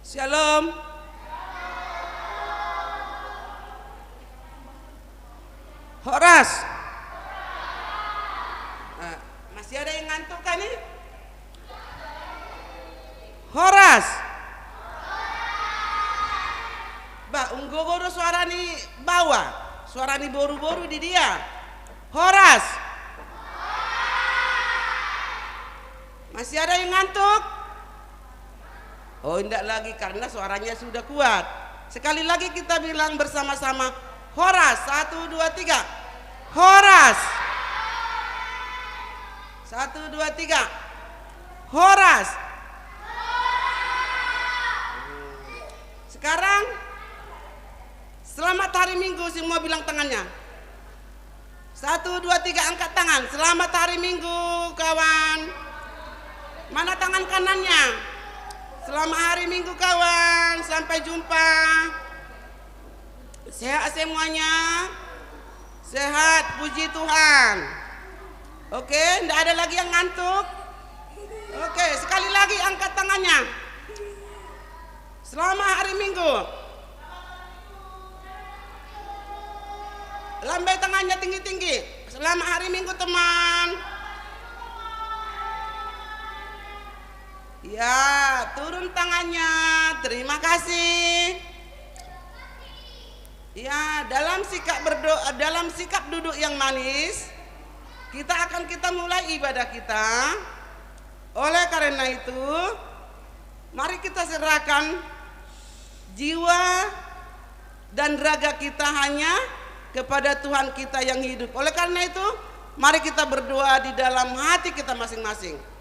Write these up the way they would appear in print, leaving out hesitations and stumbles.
Shalom. Horas. Masih ada yang ngantuk kan nih? Horas. Unggogoro suara nih bawah. Suara nih boru-boru di dia. Horas. Masih ada yang ngantuk? Oh, tidak lagi karena suaranya sudah kuat. Sekali lagi kita bilang bersama-sama. Horas, 1, 2, 3. Horas. 1, 2, 3. Horas. Sekarang selamat hari Minggu, semua bilang tangannya. 1, 2, 3, angkat tangan. Selamat hari Minggu, kawan. Mana tangan kanannya? Selamat hari Minggu, kawan. Sampai jumpa. Sehat semuanya. Sehat, puji Tuhan. Oke, tidak ada lagi yang ngantuk. Oke, sekali lagi angkat tangannya. Selamat hari Minggu. Lambai tangannya tinggi-tinggi. Selamat hari Minggu, teman. Ya, turun tangannya. Terima kasih. Ya, dalam sikap berdoa, dalam sikap duduk yang manis, kita mulai ibadah kita. Oleh karena itu, mari kita serahkan jiwa dan raga kita hanya kepada Tuhan kita yang hidup. Oleh karena itu, mari kita berdoa di dalam hati kita masing-masing.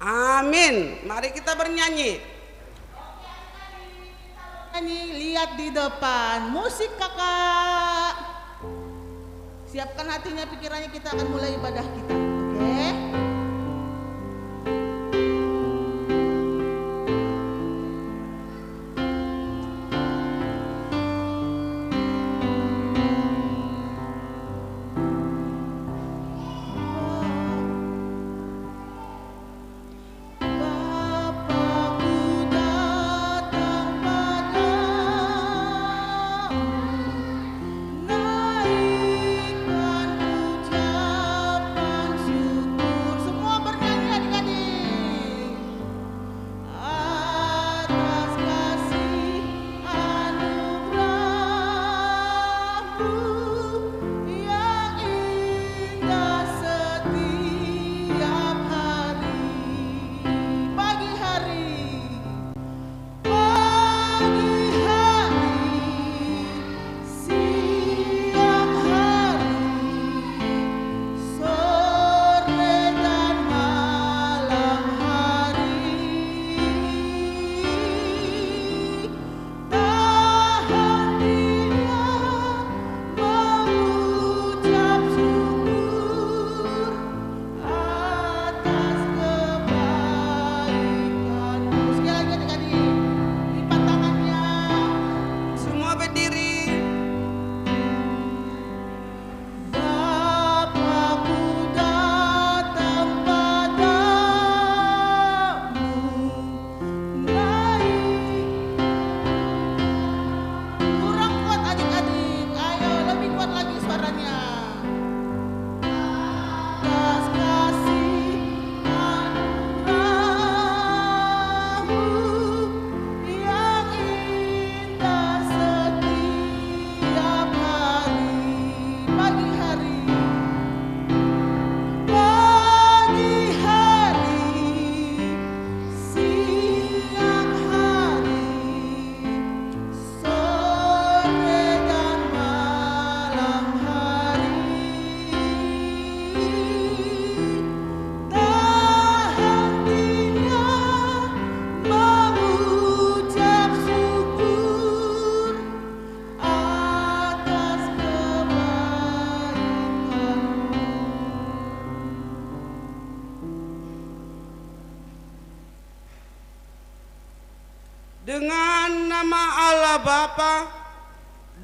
Amin. Mari kita bernyanyi. Lihat di depan musik, kakak. Siapkan hatinya, pikirannya, kita akan mulai ibadah kita. Oke?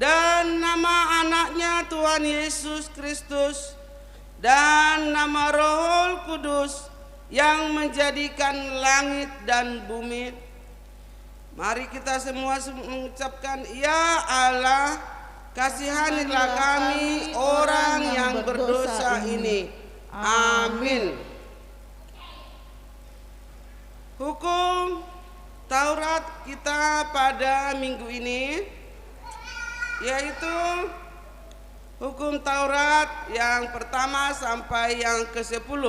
dan nama anaknya Tuhan Yesus Kristus, dan nama Roh Kudus yang menjadikan langit dan bumi. Mari kita semua mengucapkan, Ya Allah, kasihanilah kami orang yang berdosa ini. Amin. Hukum Taurat kita pada minggu ini yaitu hukum Taurat yang pertama sampai yang ke-10.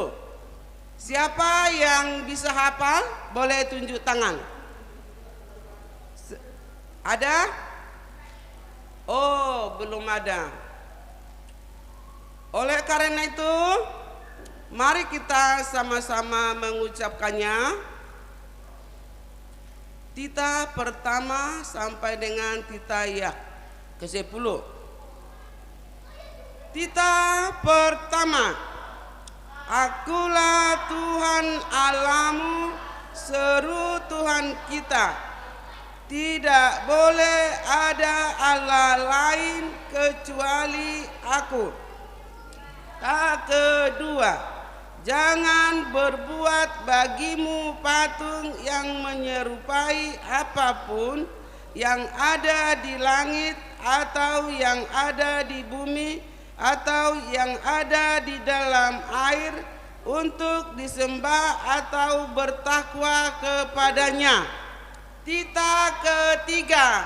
Siapa yang bisa hafal boleh tunjuk tangan. Ada? Oh, belum ada. Oleh karena itu, mari kita sama-sama mengucapkannya. Tita pertama sampai dengan tita ya ke-10. Tita pertama. Akulah Tuhan Allahmu, seru Tuhan kita. Tidak boleh ada Allah lain kecuali aku. Kedua, jangan berbuat bagimu patung yang menyerupai apapun yang ada di langit atau yang ada di bumi atau yang ada di dalam air untuk disembah atau bertakwa kepadanya. Tita ketiga,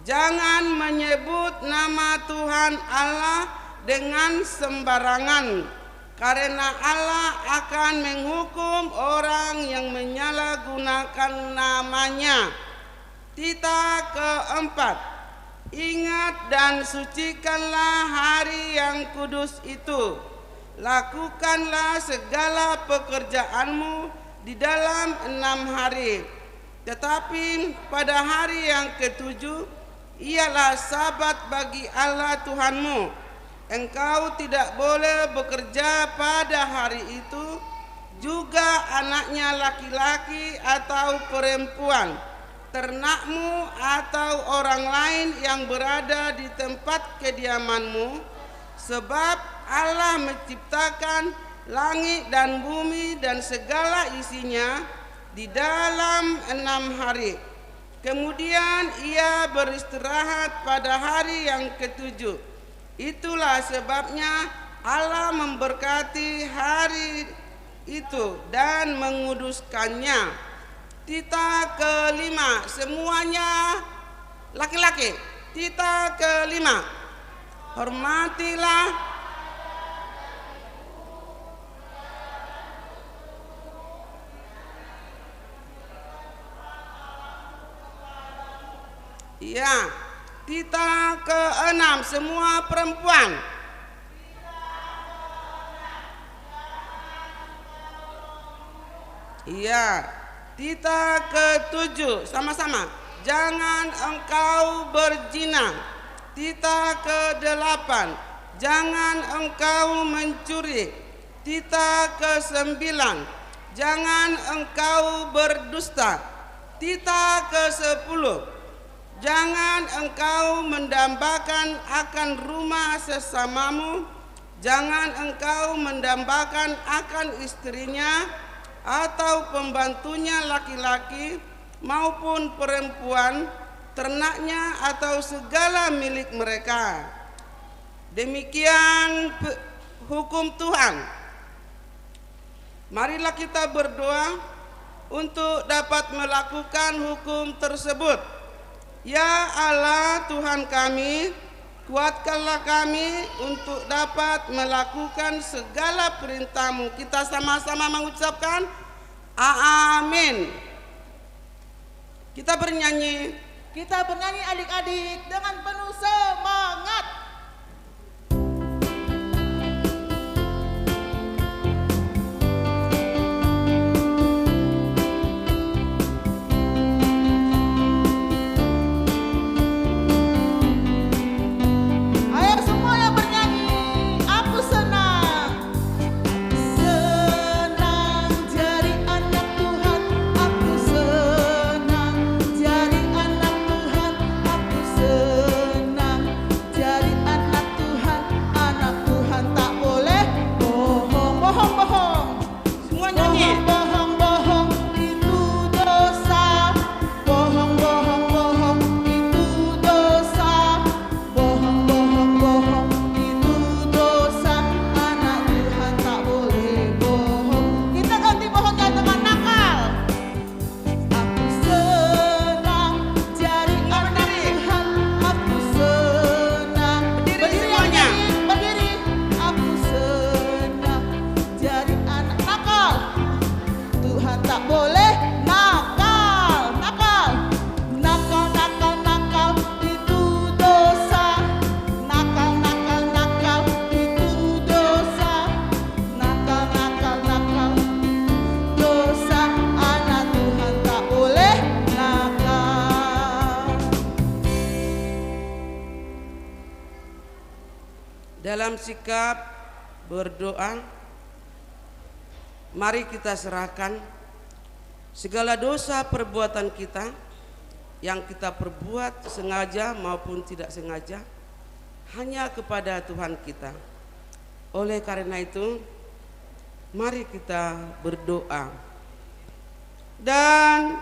jangan menyebut nama Tuhan Allah dengan sembarangan, karena Allah akan menghukum orang yang menyalahgunakan namanya. Tita keempat, ingat dan sucikanlah hari yang kudus itu. Lakukanlah segala pekerjaanmu di dalam 6 hari. Tetapi pada hari yang ke-7 ialah sabat bagi Allah Tuhanmu. Engkau tidak boleh bekerja pada hari itu, juga anaknya laki-laki atau perempuan, ternakmu atau orang lain yang berada di tempat kediamanmu, sebab Allah menciptakan langit dan bumi dan segala isinya di dalam 6 hari. Kemudian ia beristirahat pada hari yang ke-7. Itulah sebabnya Allah memberkati hari itu dan menguduskannya. Tita kelima, semuanya laki-laki. Tita kelima, hormatilah ya. Tita ke-6, semua perempuan. Iya. Tita ke-7, sama-sama. Jangan engkau berzina. Tita ke-8, jangan engkau mencuri. Tita ke-9, jangan engkau berdusta. Tita ke-10, jangan engkau mendambakan akan rumah sesamamu. Jangan engkau mendambakan akan istrinya atau pembantunya laki-laki maupun perempuan, ternaknya atau segala milik mereka. Demikian hukum Tuhan. Marilah kita berdoa untuk dapat melakukan hukum tersebut. Ya Allah Tuhan kami, kuatkanlah kami untuk dapat melakukan segala perintah-Mu. Kita sama-sama mengucapkan amin. Kita bernyanyi adik-adik dengan penuh semangat. Senang tak boleh nakal. Nakal, nakal, nakal, nakal itu dosa. Nakal, nakal, nakal itu dosa. Nakal, nakal, nakal dosa. Anak Tuhan tak boleh nakal. Dalam sikap berdoa, mari kita serahkan segala dosa perbuatan kita yang kita perbuat sengaja maupun tidak sengaja hanya kepada Tuhan kita. Oleh karena itu, mari kita berdoa. Dan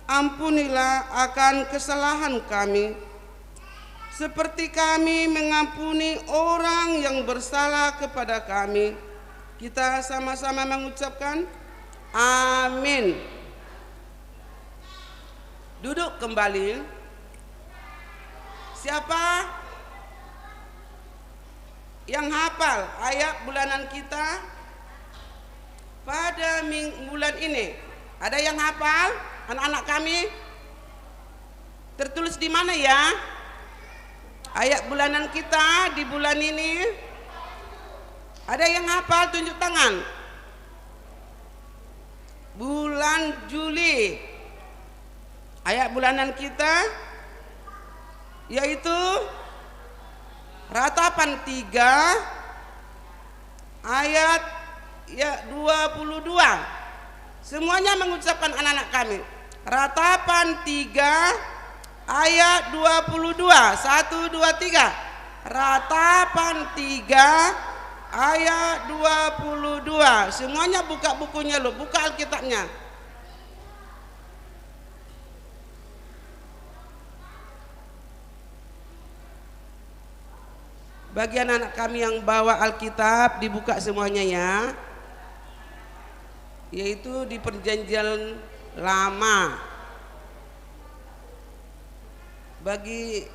ampunilah akan kesalahan kami, seperti kami mengampuni orang yang bersalah kepada kami. Kita sama-sama mengucapkan amin. Duduk kembali. Siapa yang hafal ayat bulanan kita pada bulan ini? Ada yang hafal? Anak-anak kami? Tertulis di mana ya? Ayat bulanan kita di bulan ini. Ada yang hafal? Tunjuk tangan. Bulan Juli. Ayat bulanan kita yaitu Ratapan 3 ayat 22. Semuanya mengucapkan anak-anak kami. Ratapan 3 ayat 22. 1, 2, 3. Ratapan 3 ayat 22. Semuanya buka bukunya lo, buka Alkitabnya. Bagi anak-anak kami yang bawa Alkitab, dibuka semuanya ya. Yaitu di Perjanjian Lama. Bagi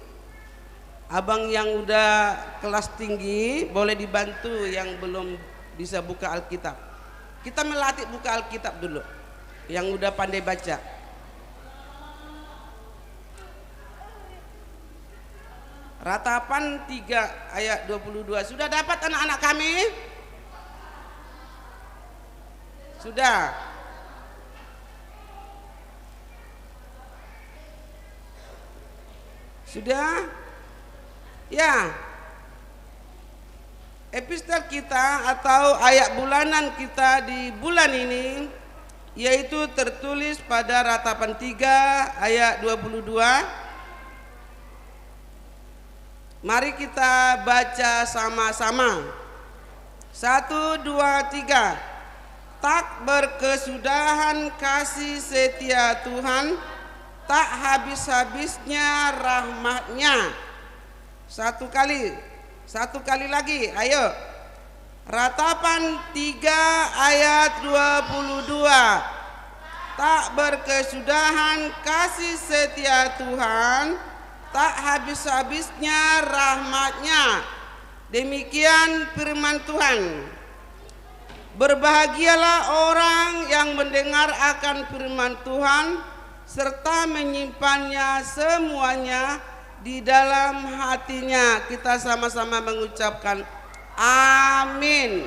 abang yang udah kelas tinggi, boleh dibantu yang belum bisa buka Alkitab. Kita melatih buka Alkitab dulu, yang udah pandai baca. Ratapan 3 ayat 22. Sudah dapat anak-anak kami? Sudah. Sudah? Ya. Epistel kita atau ayat bulanan kita di bulan ini yaitu tertulis pada Ratapan 3 ayat 22. Mari kita baca sama-sama. 1, 2, 3. Tak berkesudahan kasih setia Tuhan, tak habis-habisnya rahmatnya. Satu kali lagi, ayo. Ratapan 3 ayat 22. Tak berkesudahan kasih setia Tuhan, tak habis-habisnya rahmatnya. Demikian firman Tuhan. Berbahagialah orang yang mendengar akan firman Tuhan serta menyimpannya semuanya di dalam hatinya. Kita sama-sama mengucapkan amin.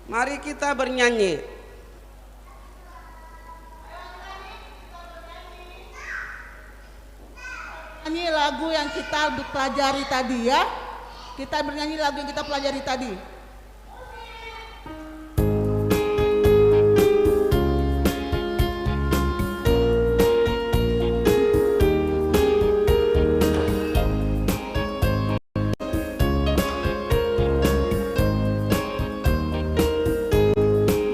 Mari kita bernyanyi. Nyanyi lagu yang kita pelajari tadi ya. Kita bernyanyi lagu yang kita pelajari tadi.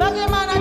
Bagaimana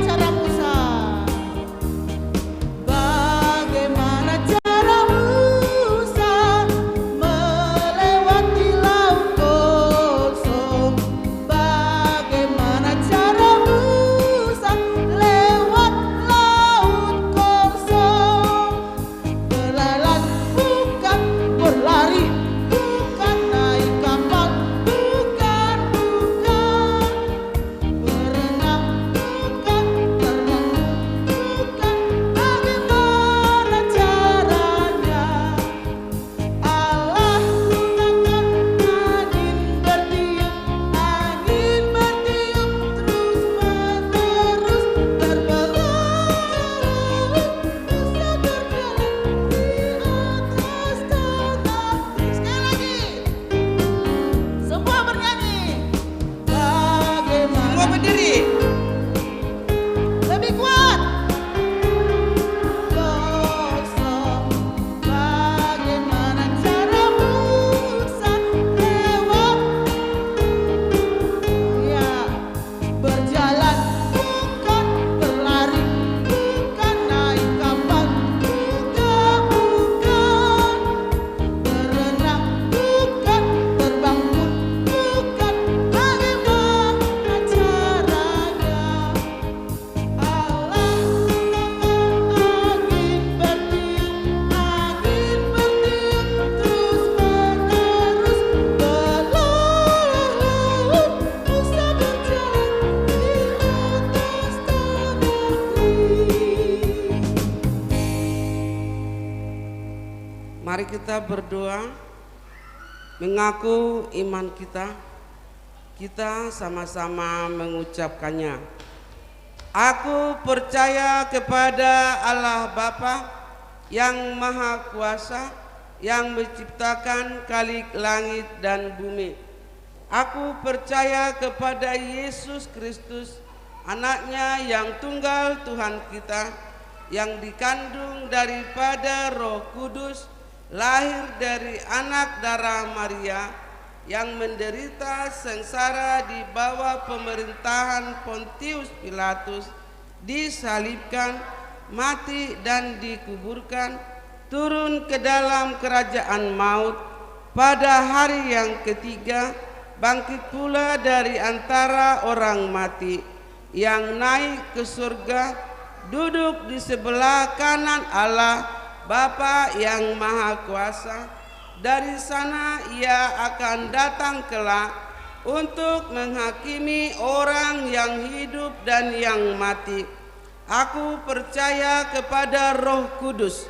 kita berdoa, mengaku iman kita. Kita sama-sama mengucapkannya. Aku percaya kepada Allah Bapa yang Maha Kuasa, yang menciptakan khalik langit dan bumi. Aku percaya kepada Yesus Kristus, anaknya yang tunggal Tuhan kita, yang dikandung daripada Roh Kudus, lahir dari anak darah Maria, yang menderita sengsara di bawah pemerintahan Pontius Pilatus, disalibkan, mati dan dikuburkan, turun ke dalam kerajaan maut, pada hari yang ketiga bangkit pula dari antara orang mati, yang naik ke surga, duduk di sebelah kanan Allah Bapa yang Maha Kuasa. Dari sana ia akan datang kelak untuk menghakimi orang yang hidup dan yang mati. Aku percaya kepada Roh Kudus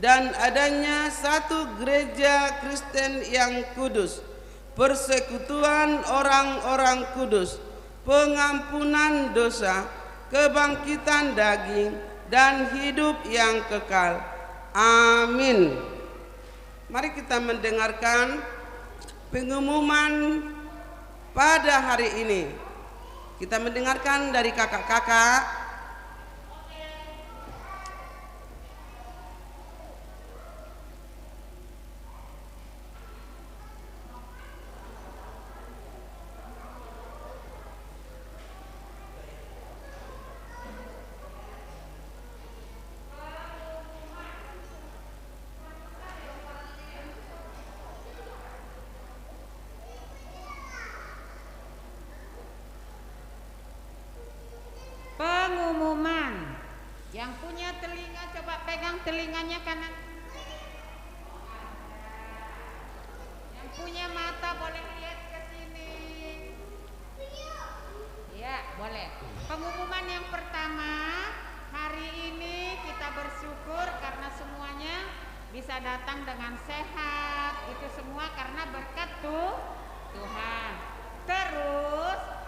dan adanya satu gereja Kristen yang kudus, persekutuan orang-orang kudus, pengampunan dosa, kebangkitan daging, dan hidup yang kekal. Amin. Mari kita mendengarkan pengumuman pada hari ini. Kita mendengarkan dari kakak-kakak. Pengumuman. Yang punya telinga coba pegang telinganya kanan. Yang punya mata boleh lihat ke sini. Ya, boleh. Pengumuman yang pertama, hari ini kita bersyukur karena semuanya bisa datang dengan sehat. Itu semua karena berkat Tuhan. Terus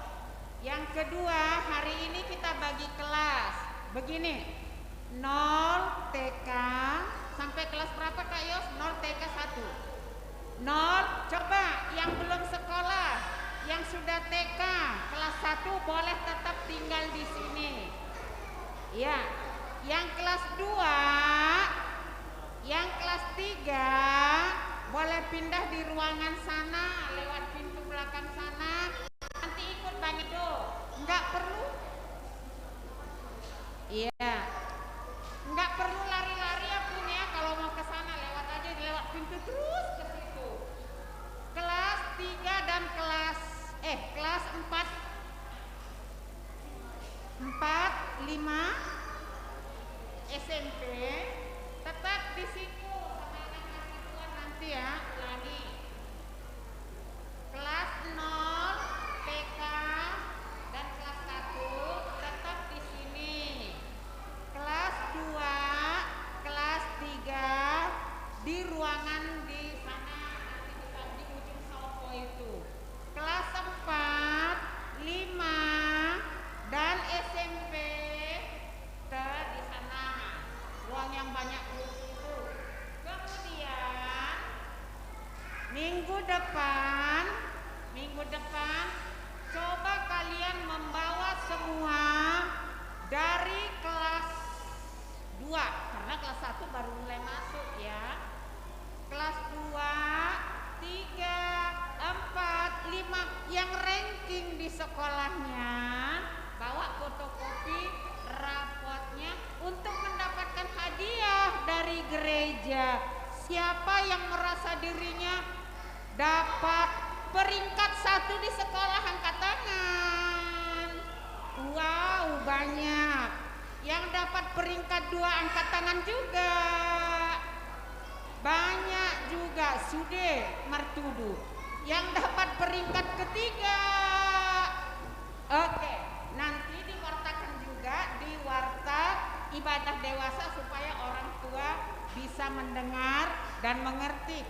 yang kedua, hari ini kita bagi kelas. Begini, 0 TK sampai kelas berapa Kak Yos? 0 TK 1. 0, coba yang belum sekolah, yang sudah TK kelas 1 boleh tetap tinggal di sini. Ya, yang kelas 2, yang kelas 3 boleh pindah di ruangan sana lewat pintu belakang sana. Nanti ikut Bang Edo, enggak perlu. Iya, enggak perlu lari-lari ya Bun ya. Kalau mau ke sana lewat aja, lewat pintu terus ke situ. Kelas 3 dan kelas 4, 5 SMP tetap di situ sama anak mahasiswa nanti ya lagi. Kelas 0 TK dan kelas 1 tetap di sini. Kelas 2, kelas 3 di ruangan di sana nanti bisa di ujung Sopo itu. Kelas 4, 5 dan SMP di sana. Ruang yang banyak itu. Kemudian minggu depan coba kalian membawa semua dari kelas 2 karena kelas 1 baru mulai masuk ya. Kelas 2, 3, 4, 5 yang ranking di sekolahnya bawa fotokopi rapotnya untuk mendapatkan hadiah dari gereja. Siapa yang merasa dirinya dapat peringkat 1 di sekolah angkat tangan. Wow, banyak. Yang dapat peringkat 2 angkat tangan juga. Banyak juga. Sude Martudu. Yang dapat peringkat ketiga. Oke, nanti diwartakan juga di warta ibadah dewasa supaya orang tua bisa mendengar dan mengerti.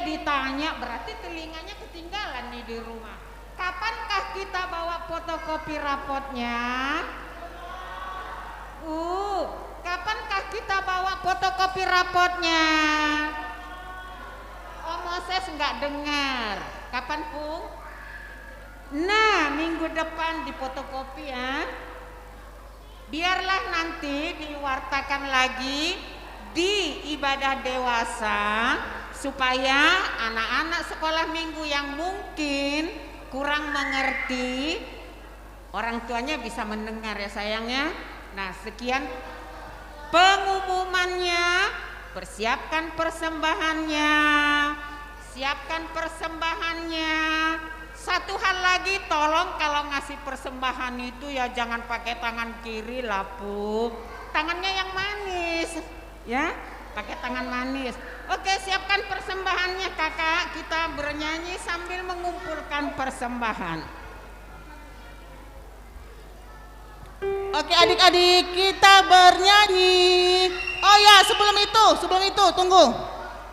ditanya berarti telinganya ketinggalan nih di rumah. Kapankah kita bawa fotokopi rapotnya? Kapankah kita bawa fotokopi rapotnya? Oh, Moses nggak dengar. Kapan, Pung? Nah, minggu depan di fotokopi ya. Biarlah nanti diwartakan lagi di ibadah dewasa supaya anak-anak sekolah minggu yang mungkin kurang mengerti, orang tuanya bisa mendengar ya sayangnya. Nah, sekian pengumumannya. Persiapkan persembahannya. Siapkan persembahannya. Satu hal lagi, tolong kalau ngasih persembahan itu ya jangan pakai tangan kiri lah, Bu. Tangannya yang manis, ya. Pakai tangan manis. Oke, siapkan persembahannya, Kakak. Kita bernyanyi sambil mengumpulkan persembahan. Oke adik-adik, kita bernyanyi. Oh ya, sebelum itu tunggu.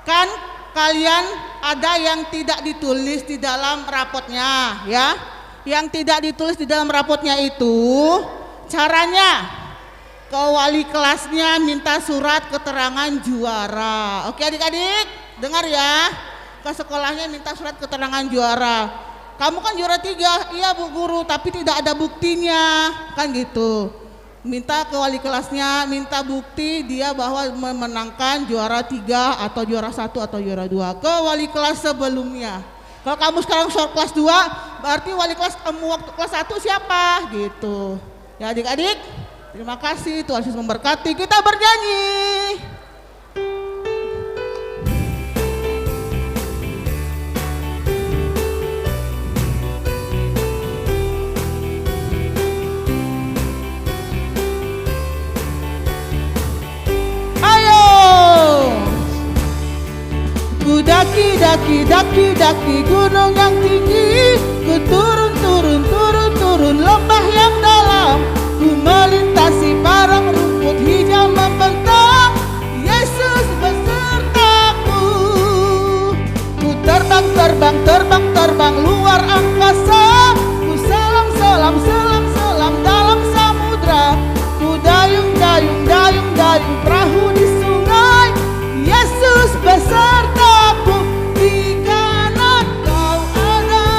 Kan kalian ada yang tidak ditulis di dalam rapotnya ya. Yang tidak ditulis di dalam rapotnya itu caranya ke wali kelasnya minta surat keterangan juara. Oke adik-adik, dengar ya. Ke sekolahnya minta surat keterangan juara. Kamu kan juara 3, iya Bu Guru, tapi tidak ada buktinya, kan gitu. Minta ke wali kelasnya, minta bukti dia bahwa memenangkan juara 3 atau juara 1 atau juara 2 ke wali kelas sebelumnya. Kalau kamu sekarang kelas 2, berarti wali kelas kamu waktu kelas 1 siapa? Gitu. Ya adik-adik, terima kasih, Tuhan Yesus memberkati. Kita bernyanyi. Daki gunung yang tinggi, ku turun lembah yang dalam, ku melintasi padang rumput hijau membentang, Yesus besertaku. Ku terbang luar angkasa, ku selam dalam samudra, ku dayung perahu di sungai, Yesus besertaku. Di kanan kau ada,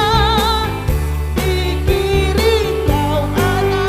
di kiri kau ada,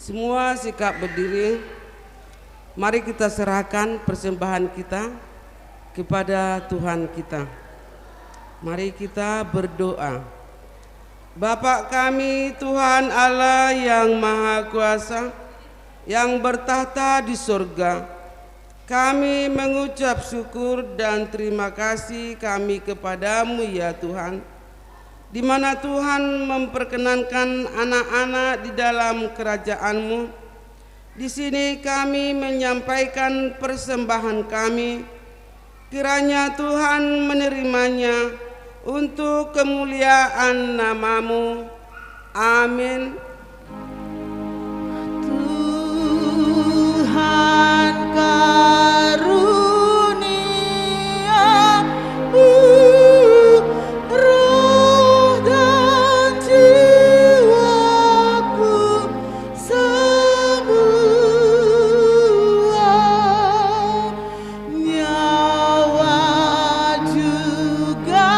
Semua sikap berdiri. Mari kita serahkan persembahan kita kepada Tuhan kita. Mari kita berdoa. Bapa kami, Tuhan Allah yang Maha Kuasa, yang bertahta di surga, kami mengucap syukur dan terima kasih kami kepadamu ya Tuhan, di mana Tuhan memperkenankan anak-anak di dalam kerajaan-Mu. Di sini kami menyampaikan persembahan kami, kiranya Tuhan menerimanya untuk kemuliaan nama-Mu. Amin. Tuhan karunia roh dan jiwaku semua, nyawa juga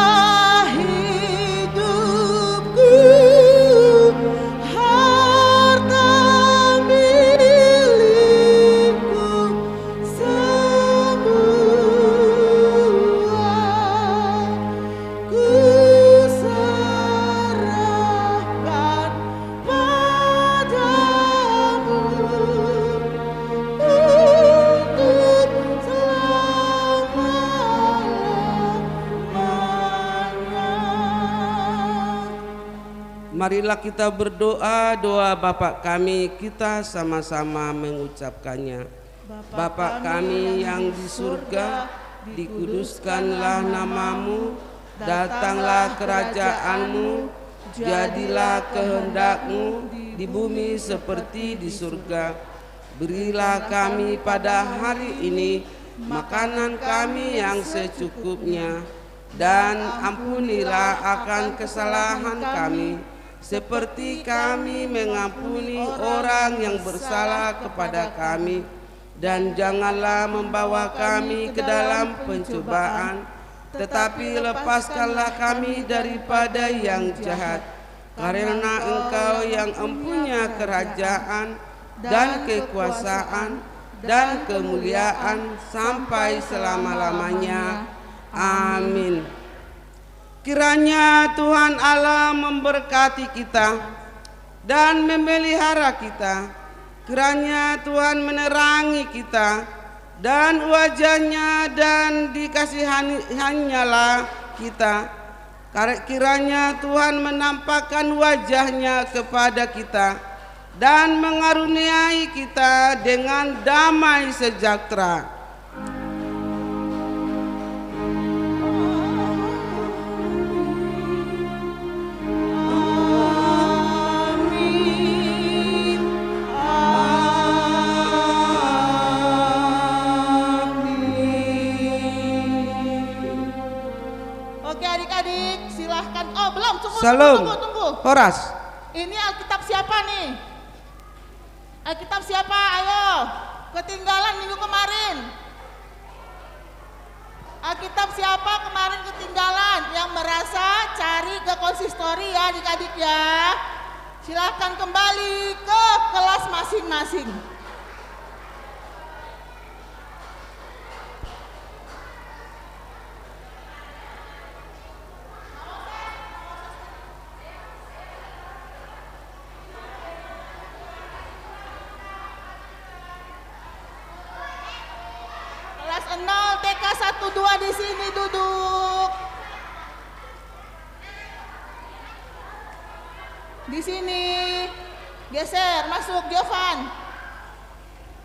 hidupku, harta milikku semua, ku serahkan padamu untuk selama-lamanya. Marilah kita berdoa doa Bapa kami, kita sama-sama mengucapkannya. Bapa kami yang di surga, dikuduskanlah nama-Mu, datanglah kerajaan-Mu, jadilah kehendak-Mu di bumi seperti di surga. Berilah kami pada hari ini makanan kami yang secukupnya, dan ampunilah akan kesalahan kami, seperti kami mengampuni orang yang bersalah kepada kami. Dan janganlah membawa kami ke dalam pencobaan, tetapi lepaskanlah kami daripada yang jahat. Karena Engkau yang empunya kerajaan dan kekuasaan dan kemuliaan sampai selama-lamanya. Amin. Kiranya Tuhan Allah memberkati kita dan memelihara kita. Kiranya Tuhan menerangi kita dan wajahnya dan dikasihannya kita. Kiranya Tuhan menampakkan wajahnya kepada kita dan mengaruniai kita dengan damai sejahtera. Salam. Tunggu. Horas. Ini Alkitab siapa nih? Alkitab siapa? Ayo. Ketinggalan minggu kemarin. Alkitab siapa kemarin ketinggalan? Yang merasa cari ke konsistori ya adik-adik ya. Silahkan kembali ke kelas masing-masing. Kelas 0 TK 1 2 di sini duduk. Di sini. Geser, masuk Jovan.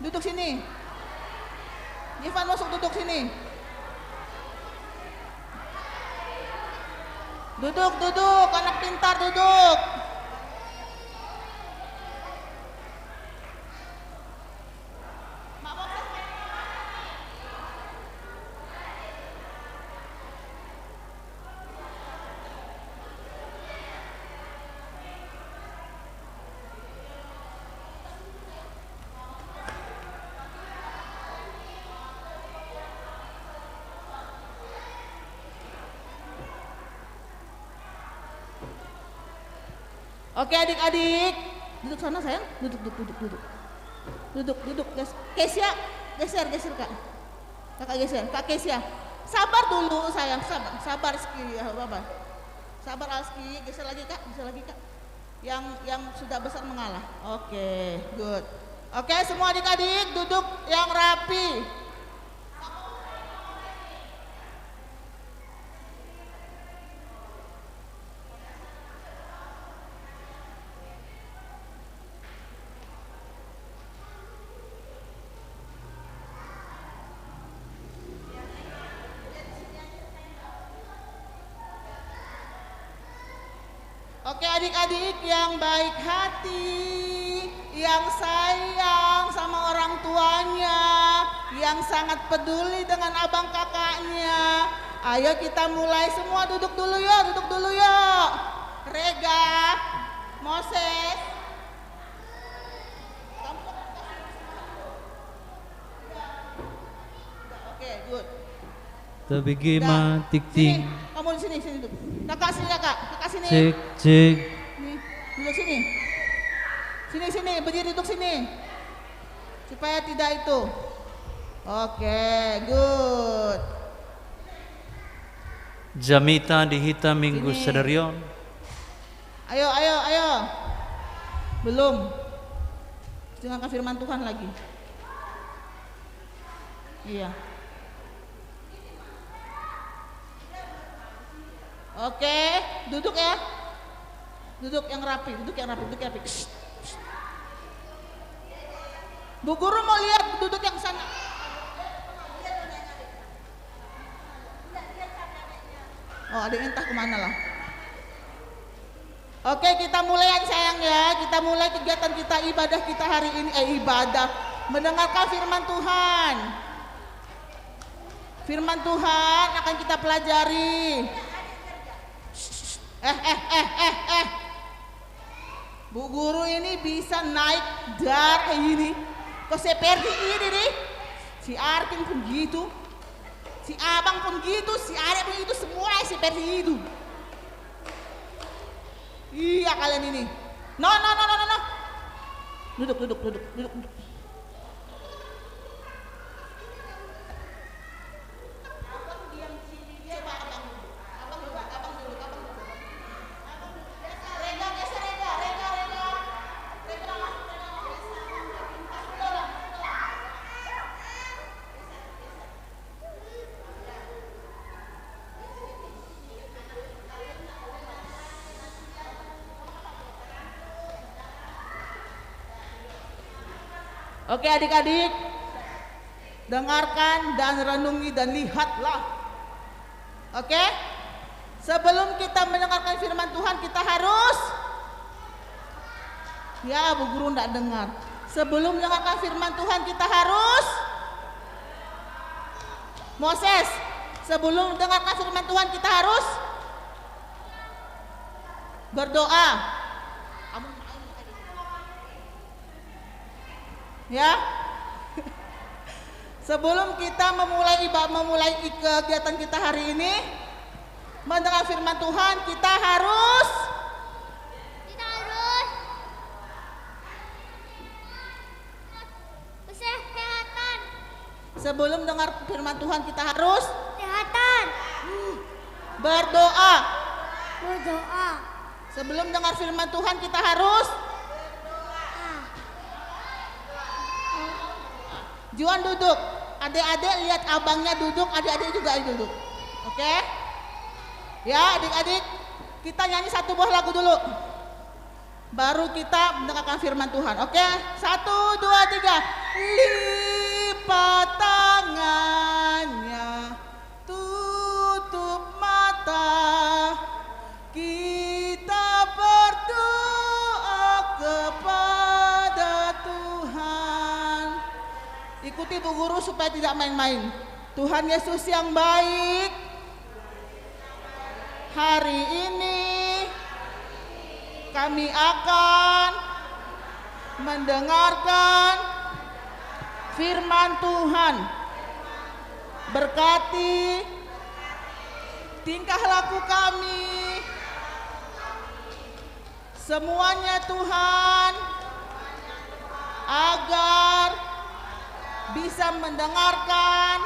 Duduk sini. Jovan masuk duduk sini. Duduk, anak pintar duduk. Oke adik-adik, Duduk sana sayang. Duduk. Kesia, geser Kak. Kakak geser. Kak Kesia. Sabar dulu sayang, sabar Ski ya Bapak. Sabar Alski, geser lagi Kak. Yang sudah besar mengalah. Oke, good. Oke, semua adik-adik duduk yang rapi. Oke adik-adik yang baik hati, yang sayang sama orang tuanya, yang sangat peduli dengan abang kakaknya. Ayo kita mulai semua duduk dulu yuk. Rega, Moses. Oke, good. Tabigima tik-tik. Kamu di sini duduk. Kakak sini. Cek. Nih, duduk sini. Sini, berdiri duduk sini. Supaya tidak itu. Oke, good. Jamita dihita minggu Sini. sedarion. Ayo. Belum. Dengarkan firman Tuhan lagi. Iya. Oke, duduk ya. Duduk yang rapi. Shh. Bu guru mau lihat duduk yang sana. Oh, ada entah kemana lah. Oke, kita mulai sayang ya. Kita mulai kegiatan kita, ibadah kita hari ini. Mendengarkan firman Tuhan. Firman Tuhan akan kita pelajari. Bu guru ini bisa naik dar ini. Kok seperti ini nih? Si Arkin pun gitu. Si abang pun gitu, si adek pun gitu, semua seperti itu. Iya kalian ini. No. Duduk. Oke adik-adik, dengarkan dan renungi dan lihatlah. Oke? Sebelum kita mendengarkan firman Tuhan kita harus, ya Bu Guru enggak dengar. Sebelum mendengarkan firman Tuhan kita harus, Moses, sebelum mendengarkan firman Tuhan kita harus berdoa. Ya, sebelum kita memulai kegiatan kita hari ini mendengar firman Tuhan, kita harus kesehatan. Sebelum dengar firman Tuhan kita harus Kesehatan. berdoa. Sebelum dengar firman Tuhan kita harus Juan duduk. Adik-adik lihat abangnya duduk, adik-adik juga duduk. Oke? Ya, adik-adik, kita nyanyi satu buah lagu dulu. Baru kita mendengarkan firman Tuhan. Oke? 1, 2, 3. Lipat tangannya, tutup mata. Kita berdoa kepada Tuhan. Ikuti Bu Guru supaya tidak main-main. Tuhan Yesus yang baik, hari ini kami akan mendengarkan firman Tuhan. Berkati tingkah laku kami, semuanya Tuhan. bisa mendengarkan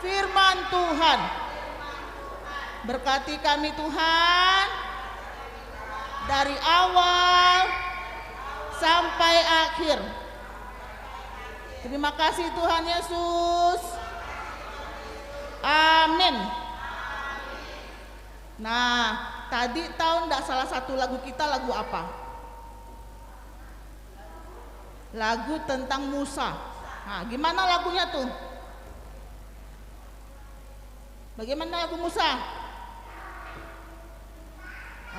firman Tuhan. Berkati kami Tuhan dari awal sampai akhir. Terima kasih Tuhan Yesus. Amin. Nah, tadi tahu enggak salah satu lagu kita lagu apa? Lagu tentang Musa. Nah, gimana lagunya tuh? Bagaimana lagu Musa?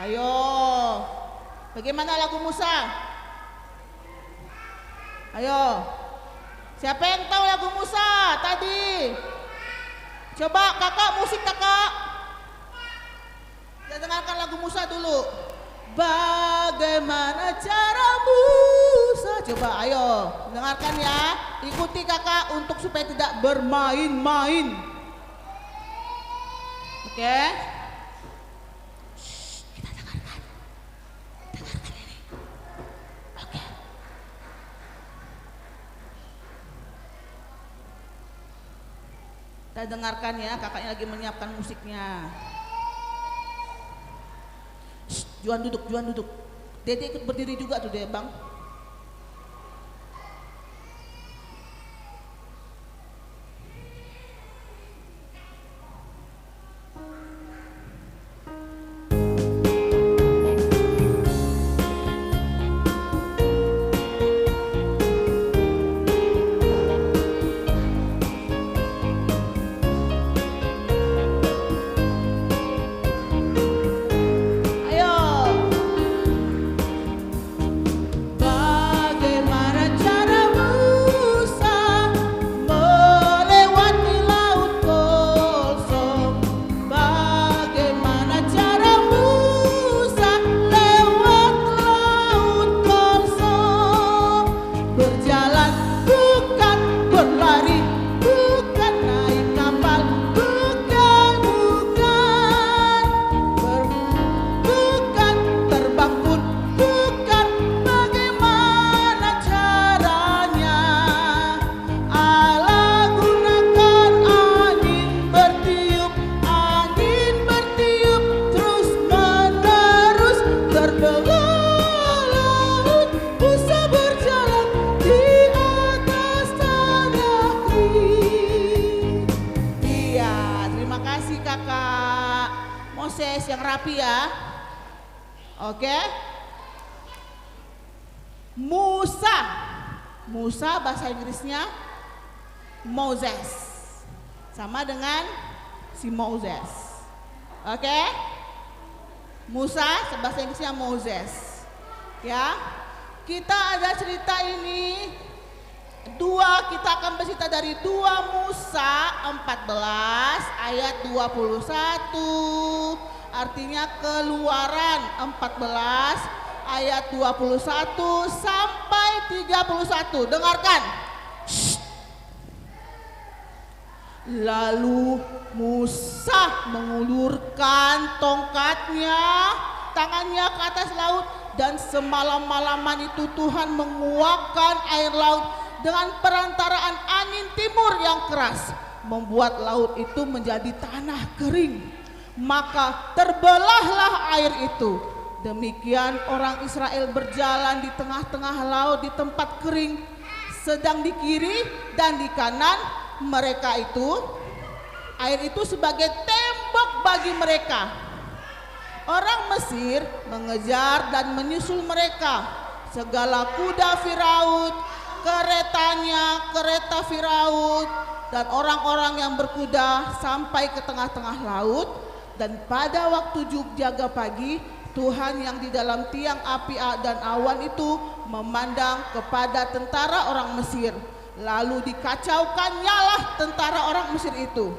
Ayo, bagaimana lagu Musa? Ayo, siapa yang tahu lagu Musa tadi? Coba kakak, musik kakak. Kita dengarkan lagu Musa dulu. Bagaimana cara Musa? Coba ayo, dengarkan ya. Ikuti kakak untuk supaya tidak bermain-main. Oke? Kita dengarkan ya, kakaknya lagi menyiapkan musiknya. Shh, Juan duduk. Dede ikut berdiri juga tuh deh bang. Yang rapi ya. Oke. Musa bahasa Inggrisnya Moses. Sama dengan si Moses. Oke. Musa bahasa Inggrisnya Moses. Ya. Kita ada cerita ini kita akan bercerita dari 2 Musa 14 ayat 21. Artinya Keluaran 14 ayat 21 sampai 31. Dengarkan. Shh. Lalu Musa mengulurkan tongkatnya, tangannya ke atas laut, dan semalam-malaman itu Tuhan menguapkan air laut dengan perantaraan angin timur yang keras, membuat laut itu menjadi tanah kering. Maka terbelahlah air itu. Demikian orang Israel berjalan di tengah-tengah laut di tempat kering, sedang di kiri dan di kanan mereka itu air itu sebagai tembok bagi mereka. Orang Mesir mengejar dan menyusul mereka. Segala kuda Firaun, keretanya, kereta Firaun, dan orang-orang yang berkuda sampai ke tengah-tengah laut. Dan pada waktu jaga pagi, Tuhan yang di dalam tiang api dan awan itu memandang kepada tentara orang Mesir. Lalu dikacaukannya tentara orang Mesir itu.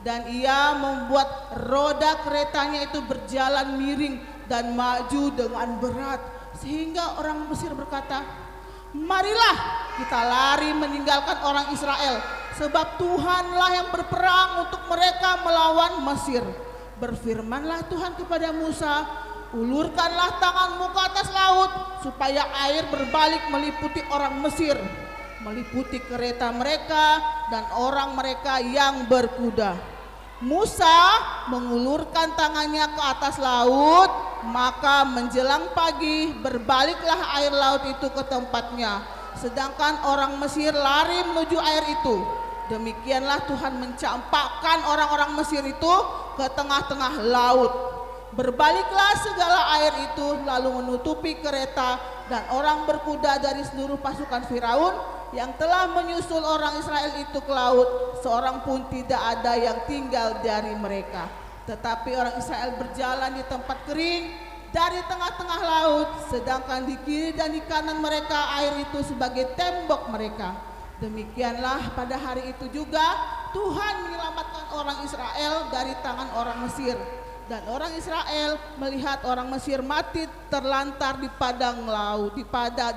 Dan ia membuat roda keretanya itu berjalan miring dan maju dengan berat. Sehingga orang Mesir berkata, marilah kita lari meninggalkan orang Israel, sebab Tuhanlah yang berperang untuk mereka melawan Mesir. Berfirmanlah Tuhan kepada Musa, ulurkanlah tanganmu ke atas laut, supaya air berbalik meliputi orang Mesir. meliputi kereta mereka dan orang mereka yang berkuda. Musa mengulurkan tangannya ke atas laut, maka menjelang pagi berbaliklah air laut itu ke tempatnya, sedangkan orang Mesir lari menuju air itu. Demikianlah Tuhan mencampakkan orang-orang Mesir itu ke tengah-tengah laut. Berbaliklah segala air itu lalu menutupi kereta dan orang berkuda dari seluruh pasukan Firaun yang telah menyusul orang Israel itu ke laut. Seorang pun tidak ada yang tinggal dari mereka. Tetapi orang Israel berjalan di tempat kering dari tengah-tengah laut, sedangkan di kiri dan di kanan mereka air itu sebagai tembok mereka. Demikianlah pada hari itu juga Tuhan menyelamatkan orang Israel dari tangan orang Mesir. Dan orang Israel melihat orang Mesir mati terlantar di padang laut, di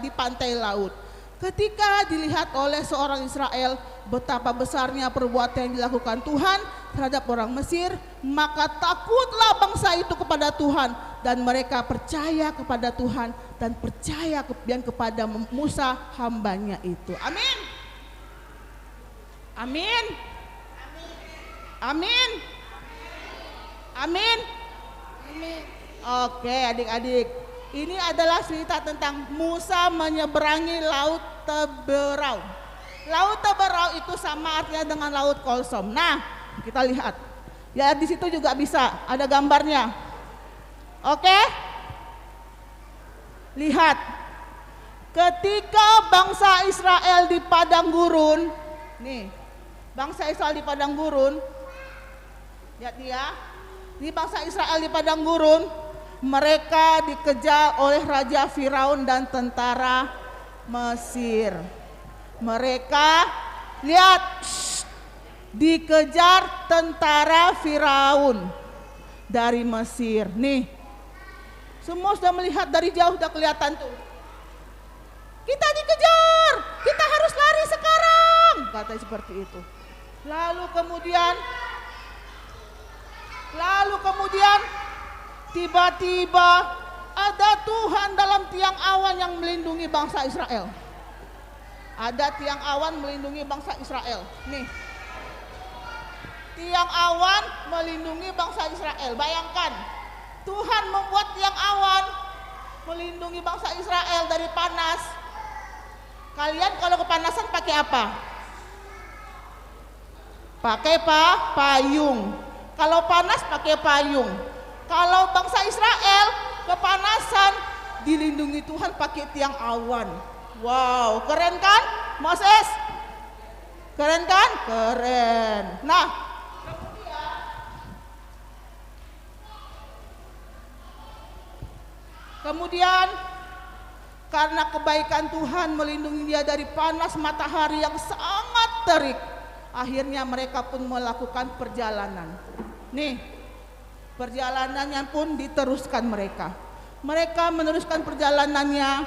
pantai laut. Ketika dilihat oleh seorang Israel betapa besarnya perbuatan yang dilakukan Tuhan terhadap orang Mesir, maka takutlah bangsa itu kepada Tuhan dan mereka percaya kepada Tuhan dan percaya kepada Musa hambanya itu. Amin. Amin. Amin. Amin. Amin. Oke adik-adik, ini adalah cerita tentang Musa menyeberangi Laut Teberau. Laut Teberau itu sama artinya dengan Laut Kolsom. Nah, kita lihat. Ya di situ juga bisa ada gambarnya. Oke? Lihat. Ketika bangsa Israel di padang gurun, nih, bangsa Israel di padang gurun, lihat dia. Di bangsa Israel di padang gurun, mereka dikejar oleh Raja Firaun dan tentara Mesir. Mereka lihat, dikejar tentara Firaun dari Mesir. Nih, semua sudah melihat dari jauh, sudah kelihatan tuh. Kita dikejar, kita harus lari sekarang, katanya seperti itu. Lalu kemudian tiba-tiba ada Tuhan dalam tiang awan yang melindungi bangsa Israel. Ada tiang awan melindungi bangsa Israel. Nih, tiang awan melindungi bangsa Israel. Bayangkan, Tuhan membuat tiang awan melindungi bangsa Israel dari panas. Kalian kalau kepanasan pakai apa? Pakai payung. Kalau panas pakai payung. Kalau bangsa Israel kepanasan dilindungi Tuhan pakai tiang awan. Wow, keren kan Moses? Keren kan? Keren. Nah, kemudian karena kebaikan Tuhan melindungi dia dari panas matahari yang sangat terik, akhirnya mereka pun melakukan perjalanan. Nih, perjalanannya pun diteruskan mereka. Mereka meneruskan perjalanannya.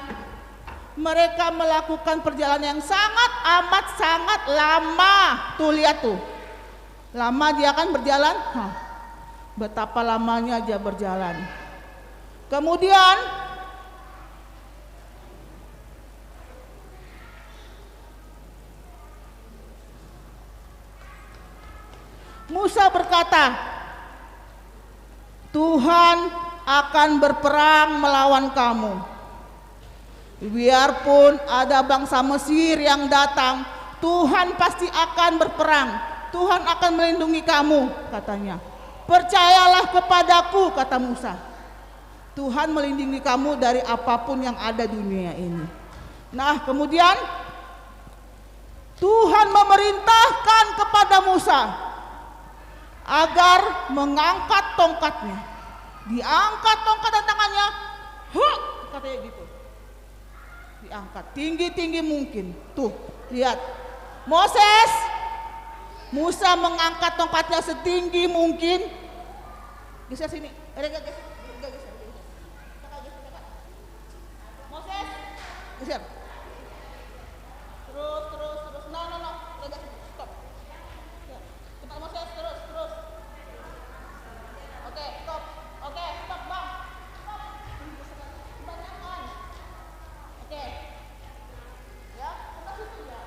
Mereka melakukan perjalanan yang sangat lama. Tuh lihat tuh. Lama dia akan berjalan. Betapa lamanya dia berjalan. Kemudian Musa berkata, Tuhan akan berperang melawan kamu. Biarpun ada bangsa Mesir yang datang, Tuhan pasti akan berperang. Tuhan akan melindungi kamu, katanya. Percayalah kepadaku, kata Musa. Tuhan melindungi kamu dari apapun yang ada di dunia ini. Nah, kemudian Tuhan memerintahkan kepada Musa agar mengangkat tongkatnya. Diangkat tongkat dan tangannya, katanya gitu. Diangkat tinggi-tinggi mungkin. Tuh, lihat. Musa mengangkat tongkatnya setinggi mungkin. Geser sini. Geser. Moses, geser. Terus. No. Stop. Cepat Moses, terus. Oke, stop. Stop, Bang. Stop. Kebanyakan. Oke. Ya, kita situ ya.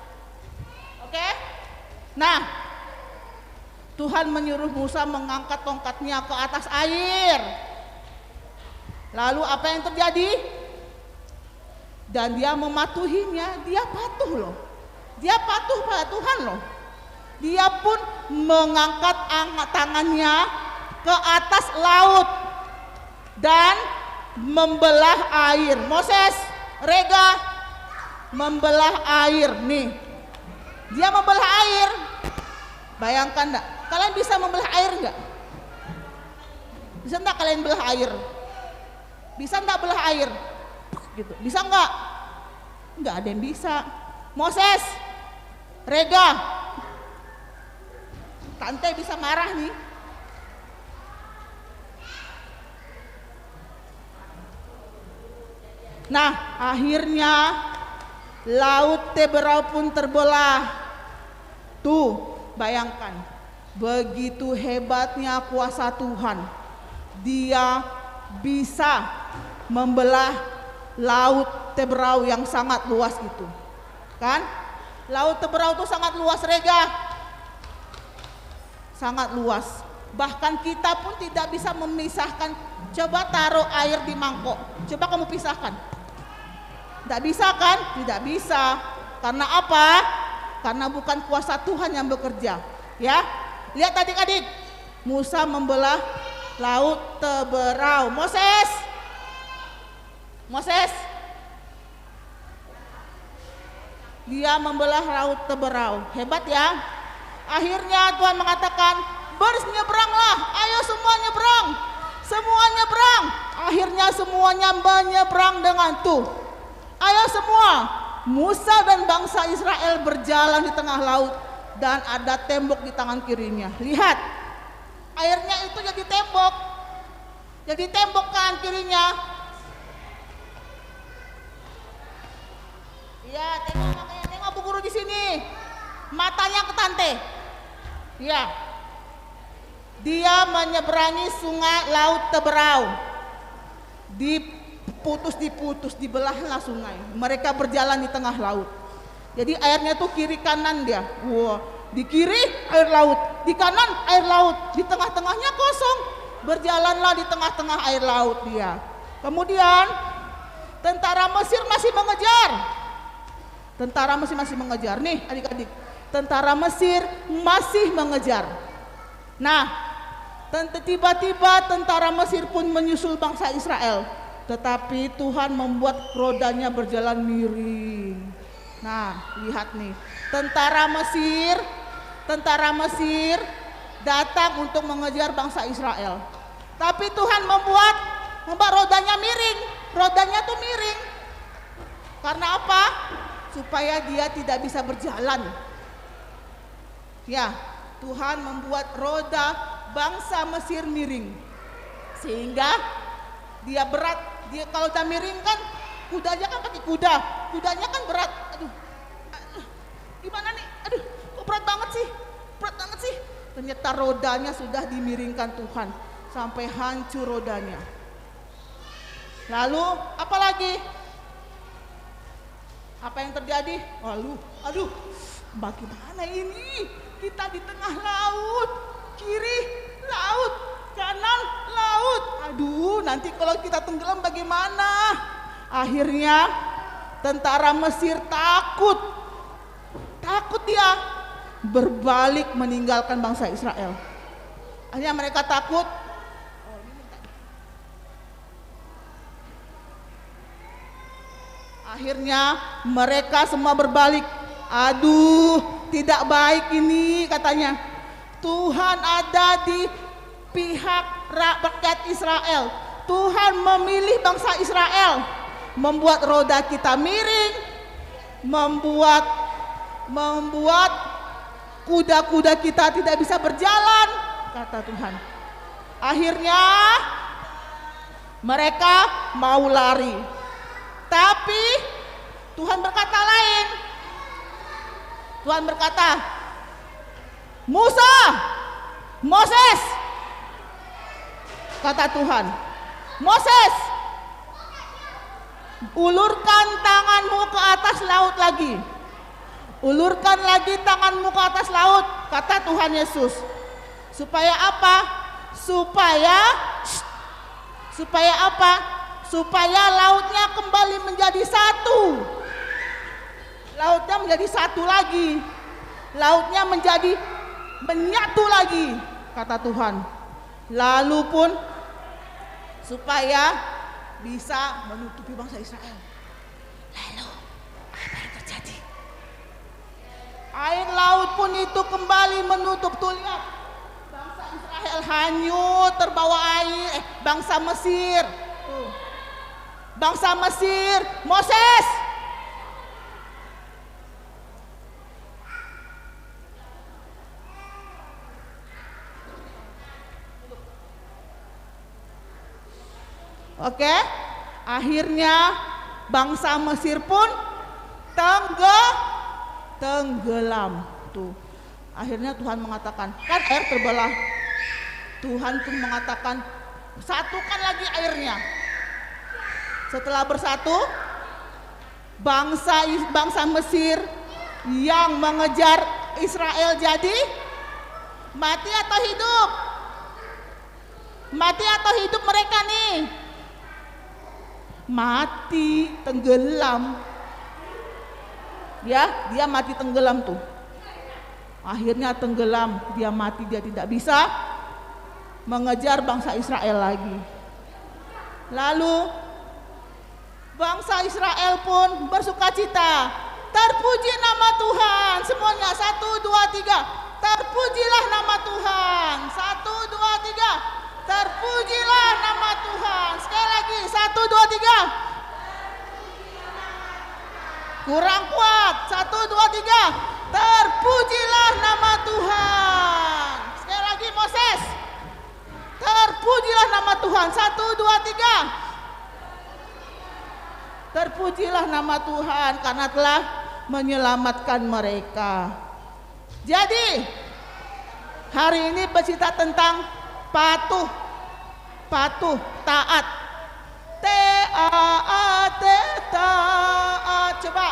Nah, Tuhan menyuruh Musa mengangkat tongkatnya ke atas air. Lalu apa yang terjadi? Dan dia mematuhinya, dia patuh loh. Dia patuh pada Tuhan loh. Dia pun mengangkat tangannya ke atas laut dan membelah air. Moses, Rega, membelah air nih. Dia membelah air. Bayangkan enggak? Kalian bisa membelah air enggak? Bisa enggak kalian belah air? Bisa enggak belah air? Gitu. Bisa enggak? Enggak ada yang bisa. Moses, Rega, Tante bisa marah nih. Nah, akhirnya laut Teberau pun terbelah. Tuh, bayangkan, begitu hebatnya kuasa Tuhan. Dia bisa membelah laut Teberau yang sangat luas itu. Kan? Laut Teberau itu sangat luas, Rega. Sangat luas. Bahkan kita pun tidak bisa memisahkan. Coba taruh air di mangkok. Coba kamu pisahkan. Tidak bisa kan? Tidak bisa. Karena apa? Karena bukan kuasa Tuhan yang bekerja. Ya, lihat adik-adik. Musa membelah laut Teberau. Moses, dia membelah laut Teberau. Hebat ya. Akhirnya Tuhan mengatakan, "Bernyebranglah, ayo semua nyebrang. Semua nyebrang." Akhirnya semuanya menyeberang dengan tuh. Ayo semua. Musa dan bangsa Israel berjalan di tengah laut dan ada tembok di tangan kirinya. Lihat, airnya itu jadi tembok. Jadi tembok kanan kirinya. Iya, tengok Bu Guru di sini. Matanya ke Tante. Ya, dia menyeberangi sungai laut Teberau. Diputus, dibelahlah sungai. Mereka berjalan di tengah laut. Jadi airnya tuh kiri kanan dia. Wah, di kiri air laut, di kanan air laut, di tengah-tengahnya kosong. Berjalanlah di tengah-tengah air laut dia. Kemudian tentara Mesir masih mengejar. Tentara Mesir masih mengejar. Nih adik-adik, tentara Mesir masih mengejar. Nah, tiba-tiba tentara Mesir pun menyusul bangsa Israel. Tetapi Tuhan membuat rodanya berjalan miring. Nah, lihat nih, tentara Mesir datang untuk mengejar bangsa Israel. Tapi Tuhan membuat rodanya miring. Rodanya tuh miring. Karena apa? Supaya dia tidak bisa berjalan. Ya, Tuhan membuat roda bangsa Mesir miring. Sehingga dia berat. Dia kalau udah miring kan, kudanya kan pakai kuda. Kudanya kan berat. Aduh. Gimana nih? Aduh, kok berat banget sih? Berat banget sih. Ternyata rodanya sudah dimiringkan Tuhan sampai hancur rodanya. Lalu apa lagi? Apa yang terjadi? Aduh, bagaimana ini? Kita di tengah laut, kiri laut, kanan laut. Aduh, nanti kalau kita tenggelam bagaimana? Akhirnya tentara Mesir takut dia berbalik meninggalkan bangsa Israel. Akhirnya mereka takut. Akhirnya mereka semua berbalik. Aduh, tidak baik ini katanya. Tuhan ada di pihak rakyat Israel. Tuhan memilih bangsa Israel, membuat roda kita miring, membuat kuda-kuda kita tidak bisa berjalan, kata Tuhan. Akhirnya mereka mau lari, tapi Tuhan berkata lain. Tuhan berkata, Moses, kata Tuhan, Moses, ulurkan tanganmu ke atas laut lagi. Ulurkan lagi tanganmu ke atas laut, kata Tuhan Yesus. Supaya apa? Supaya apa? Supaya lautnya kembali menjadi satu. Lautnya menjadi satu lagi. Lautnya menjadi menyatu lagi, kata Tuhan. Lalu pun supaya bisa menutupi bangsa Israel. Lalu apa yang terjadi? Air laut pun itu kembali menutup. Tuh lihat, bangsa Israel hanyut terbawa air. Bangsa Mesir, tuh. Bangsa Mesir, Moses. Oke, akhirnya bangsa Mesir pun tenggelam. Tuh, akhirnya Tuhan mengatakan, kan air terbelah. Tuhan pun mengatakan, satukan lagi airnya. Setelah bersatu, bangsa Mesir yang mengejar Israel jadi mati atau hidup? Mati atau hidup mereka nih? Mati, tenggelam. Ya, dia mati tenggelam tuh. Akhirnya tenggelam, dia mati, dia tidak bisa mengejar bangsa Israel lagi. Lalu bangsa Israel pun bersukacita. Terpuji nama Tuhan. Semuanya 1, 2, 3. Terpujilah nama Tuhan. 1, 2, 3. Terpujilah nama Tuhan. Sekali lagi, 1, 2, 3. Kurang kuat. 1, 2, 3. Terpujilah nama Tuhan. Sekali lagi, Moses. Terpujilah nama Tuhan. 1, 2, 3. Terpujilah nama Tuhan karena telah menyelamatkan mereka. Jadi hari ini bercerita tentang patuh, taat. T-A-A-T, taat. Coba,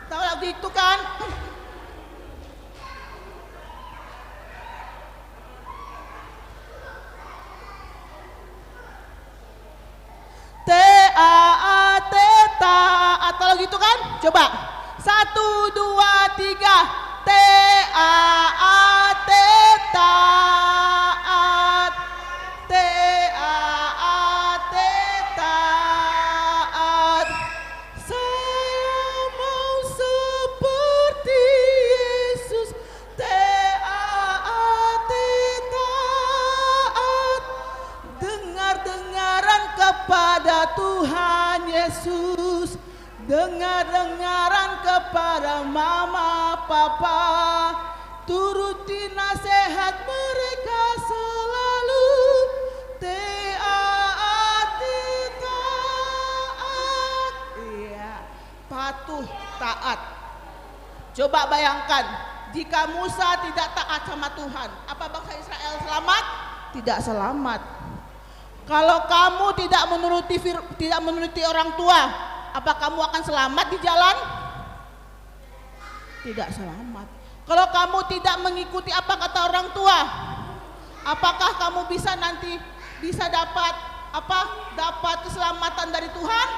tahu lagu itu kan? T-A-A-T, taat. Tahu lagu itu kan? Coba, 1, 2, 3. T-A-A-T, taat. T-A-A-T, taat. Saya mau seperti Yesus. T-A-A-T, taat. Dengar-dengaran kepada Tuhan Yesus. Dengar-dengaran kepada mama, papa. Turuti nasihat mereka selalu. T-A-A-T, taat. Iya, patuh, taat. Coba bayangkan, jika Musa tidak taat sama Tuhan, apa bangsa Israel selamat? Tidak selamat. Kalau kamu tidak menuruti orang tua, apa kamu akan selamat di jalan? Tidak selamat. Kalau kamu tidak mengikuti apa kata orang tua, apakah kamu bisa dapat keselamatan dari Tuhan?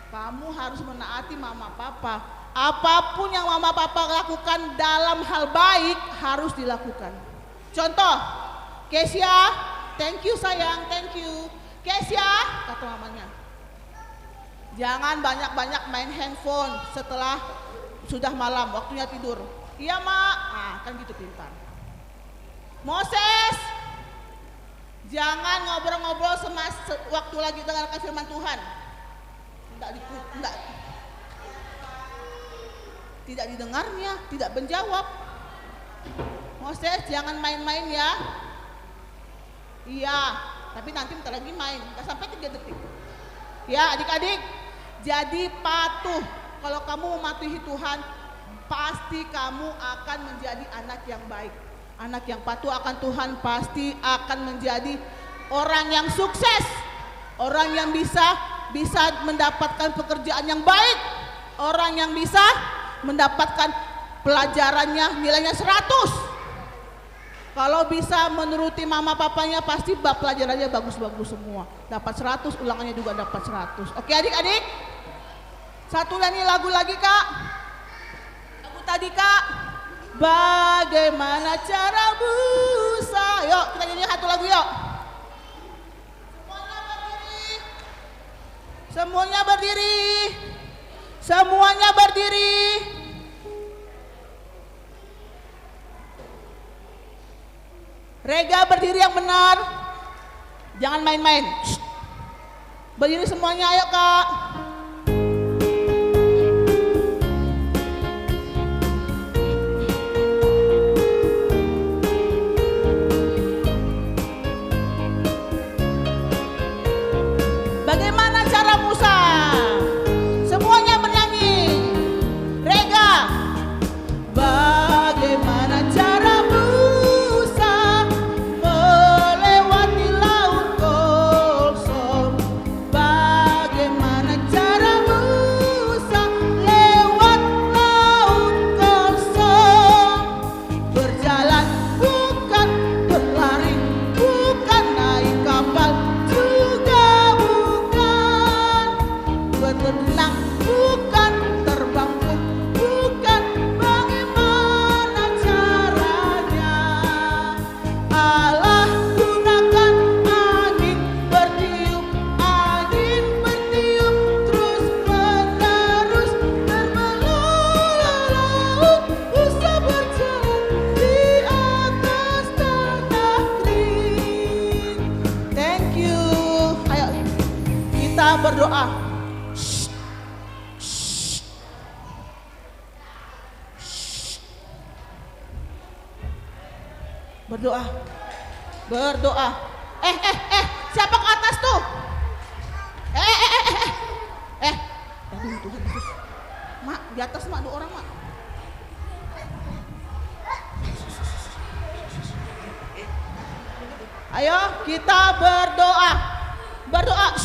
Kamu harus menaati mama papa. Apapun yang mama papa lakukan dalam hal baik harus dilakukan. Contoh, Kesia, thank you sayang, thank you. Kesia, kata mamanya, jangan banyak-banyak main handphone setelah sudah malam, waktunya tidur. Iya mak, nah kan gitu pintar. Moses, jangan ngobrol-ngobrol waktu lagi dengarkan firman Tuhan. Tidak didengarnya, tidak menjawab. Moses, jangan main-main ya. Iya, tapi nanti bentar lagi main, nggak sampai 3 detik. Ya adik-adik, jadi patuh. Kalau kamu mematuhi Tuhan, pasti kamu akan menjadi anak yang baik. Anak yang patuh akan Tuhan pasti akan menjadi orang yang sukses. Orang yang bisa mendapatkan pekerjaan yang baik. Orang yang bisa mendapatkan pelajarannya nilainya 100. Kalau bisa menuruti mama papanya pasti pelajarannya bagus-bagus semua. Dapat 100, ulangannya juga dapat 100. Oke adik-adik? Satu nyanyi lagu lagi kak. Lagu tadi kak. Bagaimana cara busa? Yuk kita nyanyi satu lagu yuk. Semuanya berdiri. Semuanya berdiri. Rega berdiri yang benar. Jangan main-main. Berdiri semuanya ayo kak. Bagaimana cara Musa? Semuanya bernyanyi. Rega. Bagaimana cara Musa melewati laut kosong? Bagaimana cara Musa lewat laut kosong? Berjalan bukan, berlari bukan, naik kapal juga bukan, berenang bukan, terbang pun bukan. Bagaimana caranya? Allah gunakan angin bertiup terus menerus dan mengelola laut. Musa berjalan di atas tanah kering. Thank you. Ayo kita berdoa. Berdoa. Berdoa. Siapa ke atas tuh? Aduh Tuhan Yesus. Mak, di atas mak, 2 orang mak. Ayo kita berdoa. Berdoa.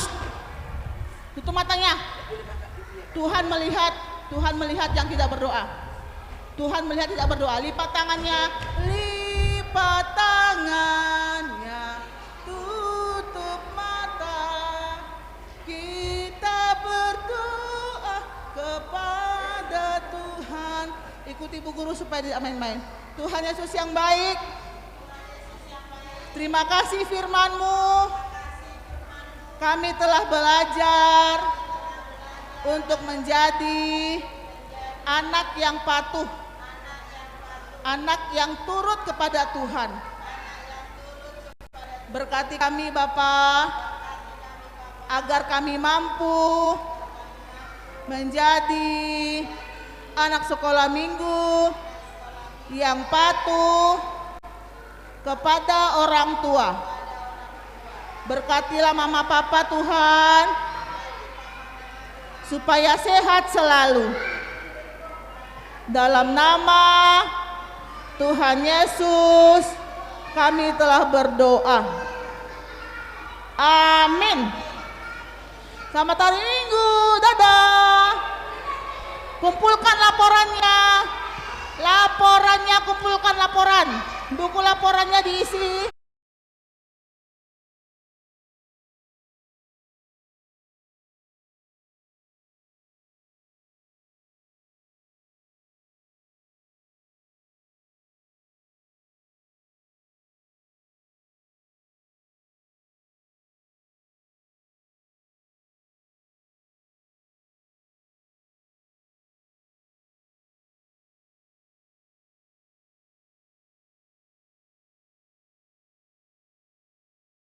Tutup matanya. Tuhan melihat yang tidak berdoa. Tuhan melihat tidak berdoa. Lipat tangannya. Lipat tangannya. Tutup mata. Kita berdoa kepada Tuhan. Ikuti Bu Guru supaya tidak main-main. Tuhan Yesus yang baik, terima kasih firman-Mu. Kami telah belajar untuk menjadi anak yang patuh, anak yang turut kepada Tuhan. Berkati kami Bapa, agar kami mampu menjadi anak sekolah minggu yang patuh kepada orang tua. Berkatilah mama papa Tuhan, supaya sehat selalu. Dalam nama Tuhan Yesus kami telah berdoa. Amin. Selamat hari Minggu. Dadah. Kumpulkan laporannya. Kumpulkan laporan. Buku laporannya diisi.